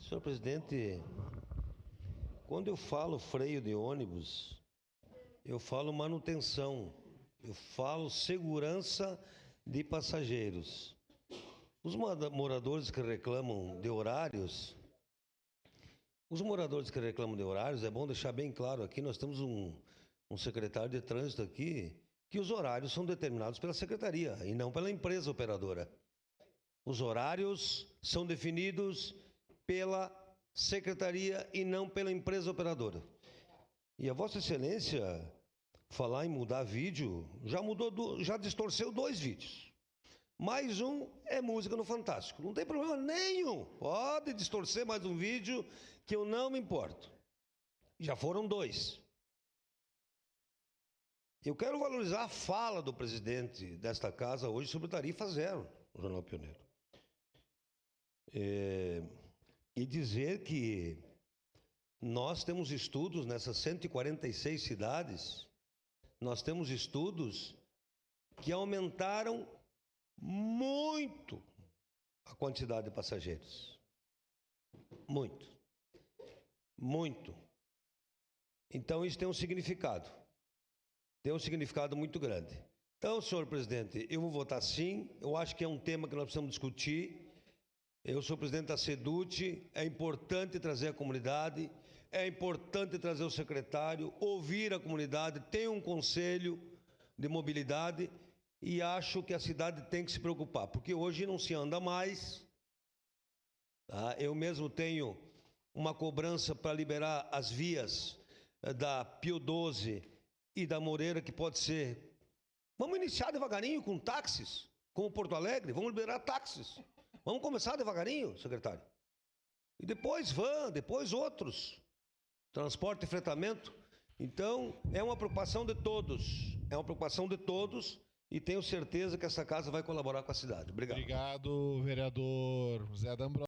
Senhor presidente, quando eu falo freio de ônibus, eu falo manutenção, eu falo segurança de passageiros. Os moradores que reclamam de horários, é bom deixar bem claro aqui, nós temos um secretário de trânsito aqui, que os horários são determinados pela secretaria e não pela empresa operadora. Os horários são definidos pela secretaria e não pela empresa operadora. E a Vossa Excelência falar em mudar vídeo, já distorceu 2 vídeos. Mais um é música no Fantástico. Não tem problema nenhum. Pode distorcer mais um vídeo que eu não me importo. Já foram 2. Eu quero valorizar a fala do presidente desta casa hoje sobre tarifa zero no Jornal Pioneiro. E dizer que nós temos estudos nessas 146 cidades, nós temos estudos que aumentaram muito a quantidade de passageiros. Muito. Então isso tem um significado. Tem um significado muito grande. Então, senhor presidente, eu vou votar sim. Eu acho que é um tema que nós precisamos discutir. Eu sou presidente da SEDUT, é importante trazer a comunidade, é importante trazer o secretário, ouvir a comunidade, tem um conselho de mobilidade e acho que a cidade tem que se preocupar, porque hoje não se anda mais. Tá? Eu mesmo tenho uma cobrança para liberar as vias da Pio 12 e da Moreira, que pode ser... Vamos iniciar devagarinho com táxis, como Porto Alegre, vamos liberar táxis. Vamos começar devagarinho, secretário. E depois van, depois outros. Transporte e fretamento. Então, é uma preocupação de todos. E tenho certeza que essa casa vai colaborar com a cidade. Obrigado. Obrigado, vereador Zé D'Ambrosio.